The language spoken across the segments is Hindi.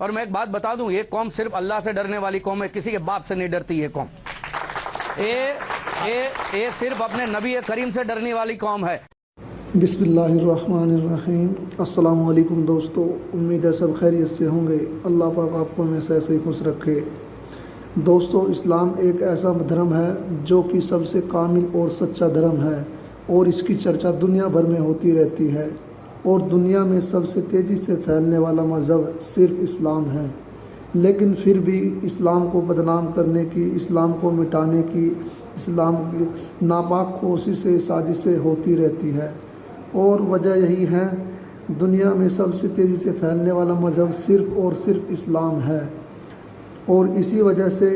और मैं एक बात बता दूं, ये कौम सिर्फ अल्लाह से डरने वाली कौम है, किसी के बाप से नहीं डरती ये कौम। ये सिर्फ अपने नबी करीम से डरने वाली कौम है। बिस्मिल्लाहिर्रहमानिर्रहीम। अस्सलाम वालेकुम दोस्तों, उम्मीद है सब खैरियत से होंगे। अल्लाह पाक आपको हमेशा ऐसे ही खुश रखे। दोस्तों, इस्लाम एक ऐसा धर्म है जो कि सबसे कामिल और सच्चा धर्म है और इसकी चर्चा दुनिया भर में होती रहती है और दुनिया में सबसे तेज़ी से फैलने वाला मज़हब सिर्फ इस्लाम है। लेकिन फिर भी इस्लाम को बदनाम करने की, इस्लाम को मिटाने की, इस्लाम की नापाक कोशिशें, साजिशें होती रहती है और वजह यही है, दुनिया में सबसे तेज़ी से फैलने वाला मज़हब सिर्फ़ और सिर्फ इस्लाम है। और इसी वजह से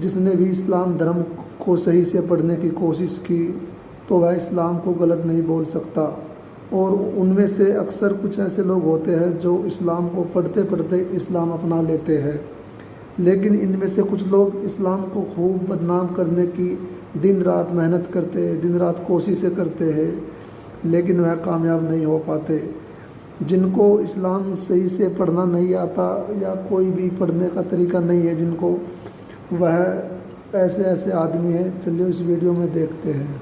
जिसने भी इस्लाम धर्म को सही से पढ़ने की कोशिश की तो वह इस्लाम को गलत नहीं बोल सकता। और उनमें से अक्सर कुछ ऐसे लोग होते हैं जो इस्लाम को पढ़ते पढ़ते इस्लाम अपना लेते हैं, लेकिन इनमें से कुछ लोग इस्लाम को खूब बदनाम करने की दिन रात मेहनत करते हैं, दिन रात कोशिशें करते हैं, लेकिन वह कामयाब नहीं हो पाते। जिनको इस्लाम सही से पढ़ना नहीं आता या कोई भी पढ़ने का तरीका नहीं है जिनको, वह ऐसे आदमी हैं। चलिए इस वीडियो में देखते हैं।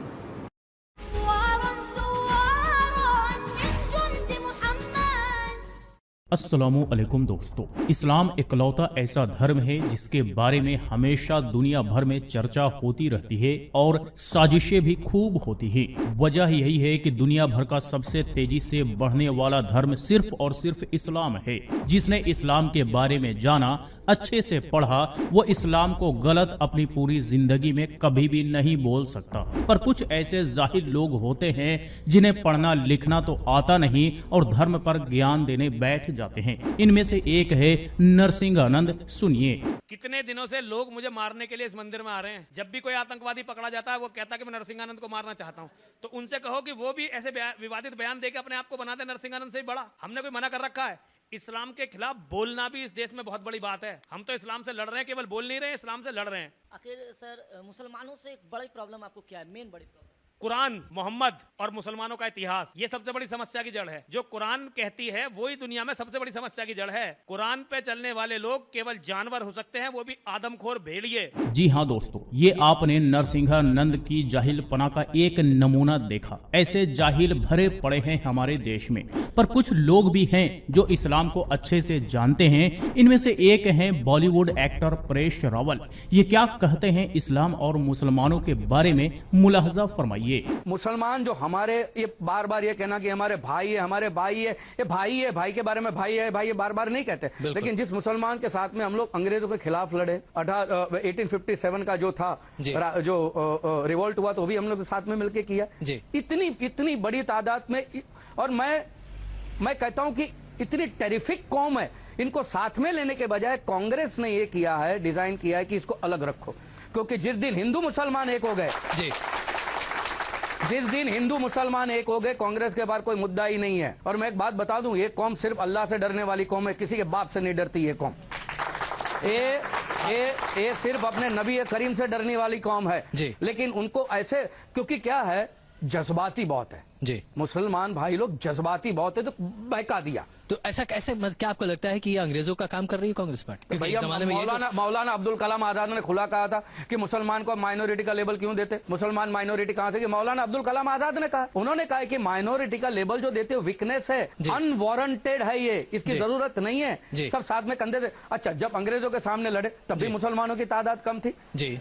अस्सलामु अलैकुम दोस्तों, इस्लाम इकलौता ऐसा धर्म है जिसके बारे में हमेशा दुनिया भर में चर्चा होती रहती है और साजिशें भी खूब होती है। वजह यही है कि दुनिया भर का सबसे तेजी से बढ़ने वाला धर्म सिर्फ और सिर्फ इस्लाम है। जिसने इस्लाम के बारे में जाना, अच्छे से पढ़ा, वो इस्लाम को गलत अपनी पूरी जिंदगी में कभी भी नहीं बोल सकता। पर कुछ ऐसे जाहिल लोग होते हैं जिन्हें पढ़ना लिखना तो आता नहीं और धर्म पर ज्ञान देने बैठ जाते हैं। इनमें से एक है नरसिंहानंद। सुनिए। कितने दिनों से लोग मुझे मारने के लिए इस मंदिर में आ रहे हैं। जब भी कोई आतंकवादी पकड़ा जाता है वो कहता है कि मैं नरसिंहानंद को मारना चाहता हूं, तो उनसे कहो कि वो भी ऐसे विवादित बयान देकर अपने आप को बनाते नरसिंहानंद से ही बड़ा। हमने कोई मना कर रखा है? इस्लाम के खिलाफ बोलना भी इस देश में बहुत बड़ी बात है। हम तो इस्लाम से लड़ रहे हैं, केवल बोल नहीं रहे, इस्लाम से लड़ रहे हैं। आखिर सर, मुसलमानों से एक बड़ी प्रॉब्लम आपको क्या है? मेन बड़ी प्रॉब्लम कुरान, मोहम्मद और मुसलमानों का इतिहास, ये सबसे बड़ी समस्या की जड़ है। जो कुरान कहती है वही दुनिया में सबसे बड़ी समस्या की जड़ है। कुरान पे चलने वाले लोग केवल जानवर हो सकते हैं, वो भी आदमखोर भेड़िए। जी हाँ दोस्तों, ये आपने नरसिंहानंद की जाहिलपना का एक नमूना देखा। ऐसे जाहिल भरे पड़े हैं हमारे देश में, पर कुछ लोग भी हैं जो इस्लाम को अच्छे से जानते हैं। इनमें से एक हैं बॉलीवुड एक्टर परेश रावल। ये क्या कहते हैं इस्लाम और मुसलमानों के बारे में, मुलाहजा फरमाइए। मुसलमान जो हमारे, ये बार बार ये कहना कि हमारे भाई है, हमारे भाई है, ये भाई है, भाई के बारे में भाई है, भाई ये बार बार नहीं कहते। लेकिन जिस मुसलमान के साथ में हम लोग अंग्रेजों के खिलाफ लड़े, 1857 का जो था, जो रिवोल्ट हुआ, तो भी हम लोग साथ में मिलकर किया। इतनी बड़ी तादाद में। और मैं कहता हूं कि इतनी टेरिफिक कौम है, इनको साथ में लेने के बजाय कांग्रेस ने ये किया है, डिजाइन किया है कि इसको अलग रखो। क्योंकि जिस दिन हिंदू मुसलमान एक हो गए, जिस दिन हिंदू मुसलमान एक हो गए, कांग्रेस के बाहर कोई मुद्दा ही नहीं है। और मैं एक बात बता दूं, ये कौम सिर्फ अल्लाह से डरने वाली कौम है, किसी के बाप से नहीं डरती ये कौम। ये सिर्फ अपने नबी करीम से डरने वाली कौम है। लेकिन उनको ऐसे, क्योंकि क्या है, जज्बाती बहुत है जी। मुसलमान भाई लोग जज्बाती बहुत है, तो बहका दिया। तो ऐसा कैसे, क्या आपको लगता है कि ये अंग्रेजों का काम कर रही है कांग्रेस पार्टी? भैया मौलाना अब्दुल कलाम आजाद ने खुला कहा था कि मुसलमान को माइनॉरिटी का लेबल क्यों देते? मुसलमान माइनॉरिटी कहां से? कि मौलाना अब्दुल कलाम आजाद ने कहा। उन्होंने कहा कि माइनॉरिटी का लेबल जो देते हो वीकनेस है, अनवारंटेड है, ये इसकी जरूरत नहीं है। सब साथ में कंधे से। अच्छा, जब अंग्रेजों के सामने लड़े तब भी मुसलमानों की तादाद कम थी,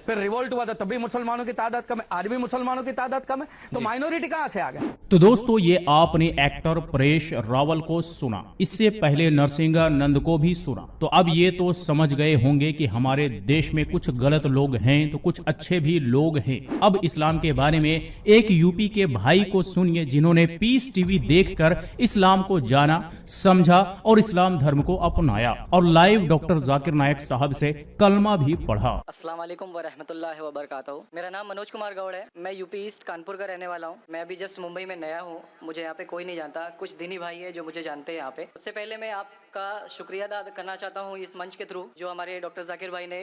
फिर रिवोल्ट हुआ था तब भी मुसलमानों की तादाद कम है, आज भी मुसलमानों की तादाद कम है, तो माइनॉरिटी कहां से आ गए? तो दोस्तों, ये आपने एक्टर परेश रावल को सुना, इससे पहले नरसिंहानंद को भी सुना। तो अब ये तो समझ गए होंगे कि हमारे देश में कुछ गलत लोग हैं तो कुछ अच्छे भी लोग हैं। अब इस्लाम के बारे में एक यूपी के भाई को सुनिए, जिन्होंने पीस टीवी देखकर इस्लाम को जाना, समझा और इस्लाम धर्म को अपनाया और लाइव डॉक्टर जाकिर नायक साहब से कलमा भी पढ़ा। अस्सलाम वालेकुम व रहमतुल्लाहि व बरकातहू। मेरा नाम मनोज कुमार गौड़ है। मैं यूपी ईस्ट कानपुर का रहने वाला हूँ। मैं अभी जस्ट मुंबई में नया हूँ, मुझे यहाँ पे कोई नहीं जानता। कुछ दिनी भाई है जो मुझे जानते हैं यहाँ पे। सबसे पहले मैं आपका शुक्रिया अदा करना चाहता हूँ इस मंच के थ्रू, जो हमारे डॉक्टर जाकिर भाई ने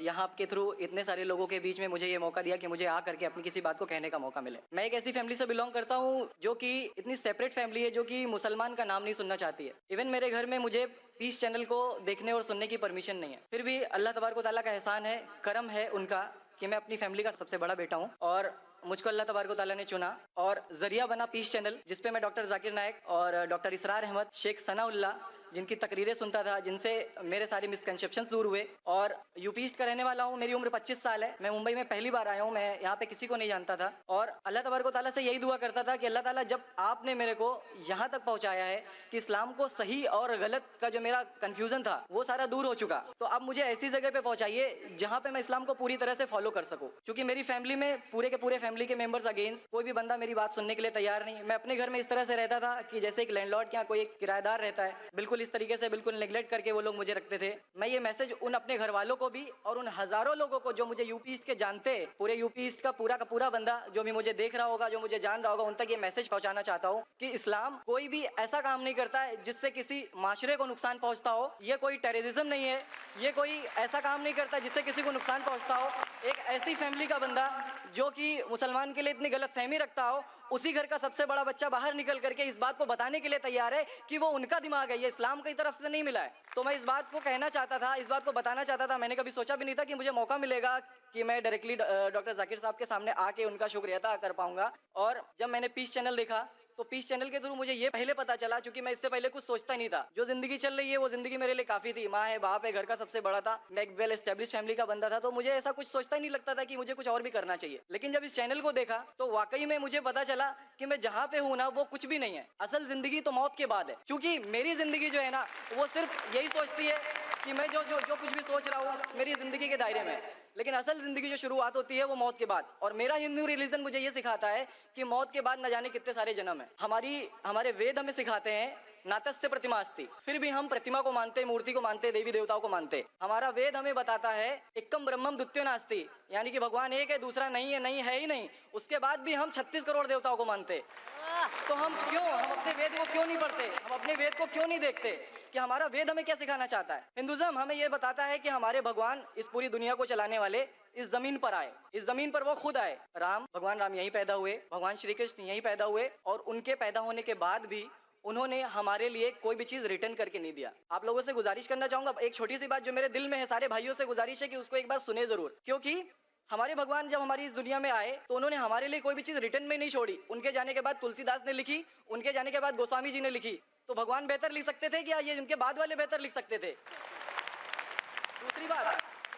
यहाँ के थ्रू इतने सारे लोगों के बीच में मुझे ये मौका दिया कि मुझे आ करके अपनी किसी बात को कहने का मौका मिले। मैं एक ऐसी फैमिली से बिलोंग करता हूँ जो कि इतनी सेपरेट फैमिली है, जो कि मुसलमान का नाम नहीं सुनना चाहती है। इवन मेरे घर में मुझे पीस चैनल को देखने और सुनने की परमिशन नहीं है। फिर भी अल्लाह तबारक व तआला का एहसान है, करम है उनका कि मैं अपनी फैमिली का सबसे बड़ा बेटा हूँ और मुझको अल्लाह तबारक व तआला ने चुना और जरिया बना पीस चैनल, जिसपे मैं डॉक्टर जाकिर नायक और डॉक्टर इसरार अहमद, शेख सनाउल्लाह, जिनकी तकरीरें सुनता था, जिनसे मेरे सारे मिसकंसेप्शंस दूर हुए। और यूपी ईस्ट का रहने वाला हूँ, मेरी उम्र 25 साल है, मैं मुंबई में पहली बार आया हूँ, मैं यहाँ पे किसी को नहीं जानता था और अल्लाह तबारक व तआला से यही दुआ करता था कि अल्लाह ताला जब आपने मेरे को यहाँ तक पहुँचाया है कि इस्लाम को सही और गलत का जो मेरा कन्फ्यूजन था वो सारा दूर हो चुका, तो अब मुझे ऐसी जगह पे पहुँचाइए जहाँ पे मैं इस्लाम को पूरी तरह से फॉलो कर सकूँ। क्योंकि मेरी फैमिली में पूरे के पूरे फैमिली के मेंबर्स अगेंस्ट, कोई भी बंदा मेरी बात सुनने के लिए तैयार नहीं। मैं अपने घर में इस तरह से रहता था कि जैसे एक लैंडलॉर्ड के यहाँ कोई एक किराएदार रहता है, बिल्कुल इस तरीके से बिल्कुल नेग्लेक्ट करके वो लोग मुझे रखते थे। मैं ये मैसेज उन अपने घर वालों को भी और उन हजारों लोगों को जो मुझे यूपी ईस्ट के जानते, पूरे यूपी ईस्ट का पूरा बंदा जो भी मुझे देख रहा होगा, जो मुझे जान रहा होगा, उन तक ये मैसेज पहुंचाना चाहता हूँ कि इस्लाम कोई भी ऐसा काम नहीं करता है जिससे किसी माशरे को नुकसान पहुंचता हो। ये कोई टेररिज्म नहीं है, ये कोई ऐसा काम नहीं करता जिससे किसी को नुकसान पहुंचता हो। एक ऐसी फैमिली का बंदा जो कि मुसलमान के लिए इतनी गलत फहमी रखता हो, उसी घर का सबसे बड़ा बच्चा बाहर निकल करके इस बात को बताने के लिए तैयार है कि वो उनका दिमाग है, ये इस्लाम की तरफ से नहीं मिला है। तो मैं इस बात को कहना चाहता था, इस बात को बताना चाहता था। मैंने कभी सोचा भी नहीं था कि मुझे मौका मिलेगा कि मैं डायरेक्टली डॉक्टर जाकिर साहब के सामने आके उनका शुक्रिया अदा कर पाऊंगा। और जब मैंने पीस चैनल देखा तो पीस चैनल के थ्रू मुझे ये पहले पता चला, क्योंकि मैं इससे पहले कुछ सोचता नहीं था। जो जिंदगी चल रही है वो जिंदगी मेरे लिए काफी थी, माँ है, बाप है, घर का सबसे बड़ा था, मैं एक वेल एस्टेब्लिश फैमिली का बंदा था, तो मुझे ऐसा कुछ सोचता ही नहीं लगता था कि मुझे कुछ और भी करना चाहिए। लेकिन जब इस चैनल को देखा तो वाकई में मुझे पता चला कि मैं जहाँ पे हूँ ना वो कुछ भी नहीं है, असल जिंदगी तो मौत के बाद है। क्योंकि मेरी जिंदगी जो है ना वो सिर्फ यही सोचती है कि मैं जो कुछ भी सोच रहा हूँ मेरी जिंदगी के दायरे में है, लेकिन असल जिंदगी जो शुरुआत होती है वो मौत के बाद। और मेरा हिंदू रिलीजन मुझे ये सिखाता है कि मौत के बाद न जाने कितने सारे जन्म है। हमारे वेद हमें सिखाते हैं नातस्य प्रतिमा अस्ति, फिर भी हम प्रतिमा को मानते, मूर्ति को मानते, देवी देवताओं को मानते। हमारा वेद हमें बताता है एकम ब्रह्मम द्वितीयो नास्ति, यानी कि भगवान एक है, दूसरा नहीं है ही नहीं। उसके बाद भी हम 36 करोड़ देवताओं को मानते। तो हम अपने वेद को क्यों नहीं पढ़ते, हम अपने वेद को क्यों नहीं देखते कि हमारा वेद हमें क्या सिखाना चाहता है। हिंदुइज्म हमें यह बताता है कि हमारे भगवान इस पूरी दुनिया को चलाने वाले इस जमीन पर आए, इस जमीन पर वो खुद आए। भगवान राम यहीं पैदा हुए, भगवान श्री कृष्ण यहीं पैदा हुए, और उनके पैदा होने के बाद भी उन्होंने हमारे लिए कोई भी चीज रिटर्न करके नहीं दिया। आप लोगों से गुजारिश करना चाहूंगा, एक छोटी सी बात जो मेरे दिल में है, सारे भाइयों से गुजारिश है कि उसको एक बार सुने जरूर। क्योंकि हमारे भगवान जब हमारी इस दुनिया में आए तो उन्होंने हमारे लिए कोई भी चीज रिटर्न में नहीं छोड़ी। उनके जाने के बाद तुलसीदास ने लिखी, उनके जाने के बाद गोस्वामी जी ने लिखी। तो भगवान बेहतर लिख सकते थे क्या? ये उनके बाद वाले बेहतर लिख सकते थे?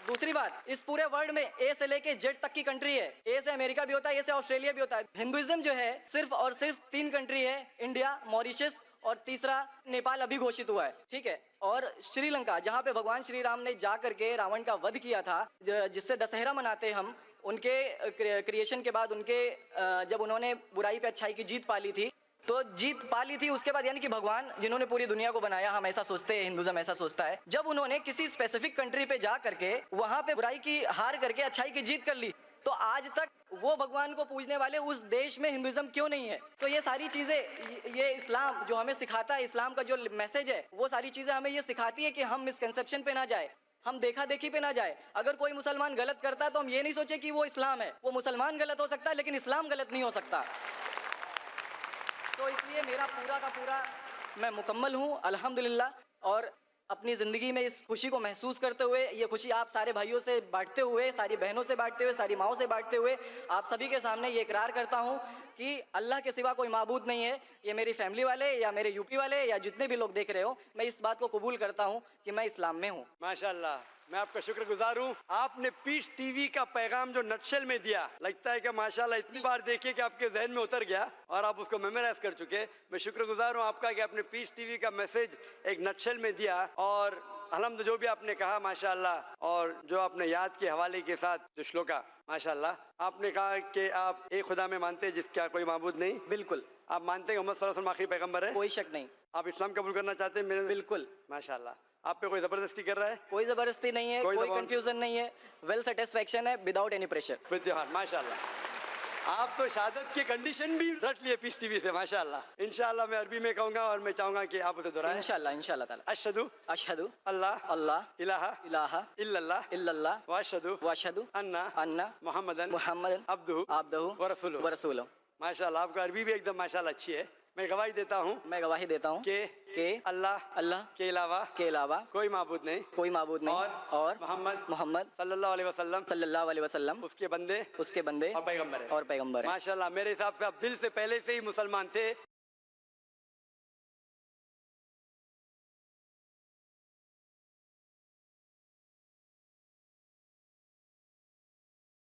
दूसरी बात, इस पूरे वर्ल्ड में ए से लेके जेड तक की कंट्री है। ए से अमेरिका भी होता है, ए से ऑस्ट्रेलिया भी होता है। हिंदुइज्म जो है सिर्फ और सिर्फ 3 कंट्री है, इंडिया, मॉरिशस और तीसरा नेपाल अभी घोषित हुआ है, ठीक है। और श्रीलंका, जहाँ पे भगवान श्री राम ने जा करके रावण का वध किया था, जिससे दशहरा मनाते हम, उनके क्रिएशन के बाद, जब उन्होंने बुराई पे अच्छाई की जीत पाली थी, तो जीत पाली थी उसके बाद, यानी कि भगवान जिन्होंने पूरी दुनिया को बनाया, हम ऐसा सोचते हैं, हिंदुइज्म ऐसा सोचता है, जब उन्होंने किसी स्पेसिफिक कंट्री पे जा करके वहां पे बुराई की हार करके अच्छाई की जीत कर ली, तो आज तक वो भगवान को पूजने वाले उस देश में हिंदुइज्म क्यों नहीं है? तो ये सारी चीजें, ये इस्लाम जो हमें सिखाता है, इस्लाम का जो मैसेज है, वो सारी चीजें हमें ये सिखाती है कि हम मिसकंसेप्शन पे ना जाए, हम देखा देखी पे ना जाए। अगर कोई मुसलमान गलत करता है तो हम ये नहीं सोचे कि वो इस्लाम है, वो मुसलमान गलत हो सकता है लेकिन इस्लाम गलत नहीं हो सकता। तो इसलिए मेरा पूरा का पूरा मैं मुकम्मल हूँ अल्हम्दुलिल्लाह, और अपनी ज़िंदगी में इस खुशी को महसूस करते हुए, ये खुशी आप सारे भाइयों से बांटते हुए, सारी बहनों से बांटते हुए, सारी माँओं से बांटते हुए, आप सभी के सामने ये इकरार करता हूँ कि अल्लाह के सिवा कोई माबूद नहीं है। ये मेरी फैमिली वाले या मेरे यूपी वाले या जितने भी लोग देख रहे हो, मैं इस बात को कबूल करता हूँ कि मैं इस्लाम में हूँ। माशाल्लाह, मैं आपका शुक्रगुजार हूँ। आपने पीस टीवी का पैगाम जो नटशेल में दिया, लगता है कि माशाल्लाह इतनी बार देखिए कि आपके जहन में उतर गया और आप उसको मेमोराइज कर चुके। मैं शुक्रगुजार हूँ आपका कि आपने पीस टीवी का मैसेज एक नटशेल में दिया, और अल्हम्दुलिल्लाह जो भी आपने कहा माशाल्लाह, और जो आपने याद के हवाले के साथ जो श्लोका, माशाल्लाह आपने कहा कि आप एक खुदा में मानते हैं जिसका कोई माबूद नहीं। बिल्कुल। आप मानते हैं मोहम्मद सल्लल्लाहु अलैहि वसल्लम आखिरी पैगंबर है? कोई शक नहीं। आप इस्लाम कबूल करना चाहते हैं? बिल्कुल। माशाल्लाह। आप पे कोई जबरदस्ती कर रहा है? कोई जबरदस्ती नहीं है, कोई कंफ्यूजन नहीं है, वेल सेटिस्फेक्शन है, विदाउट एनी प्रेशर। माशाल्लाह। आप तो शहादत के कंडीशन भी रट लिए पीस टीवी से, माशाल्लाह। इंशाल्लाह मैं अरबी में कहूंगा और मैं चाहूंगा कि आप उसे दोहराएं। इंशाल्लाह इंशाल्लाह ताला। अशहदु अशहदु अल्लाह अल्लाह इलाहा इलाहा इल्लल्लाह इल्लल्लाह व अशहदु व अशहदु अन्ना मुहम्मदन मुहम्मदन अब्दुहु अब्दुहु व रसूलुहु। व रसूलुहु। माशाल्लाह, आपका अरबी भी एकदम माशाल्लाह अच्छी है। मैं गवाही देता हूँ मैं गवाही देता हूँ कि अल्लाह के अलावा कोई माबूद नहीं कोई माबूद नहीं और मोहम्मद सल्लल्लाहु अलैहि वसल्लम उसके बंदे और पैगंबर है। और पैगंबर है। माशाल्लाह, मेरे हिसाब से आप दिल से पहले से ही मुसलमान थे।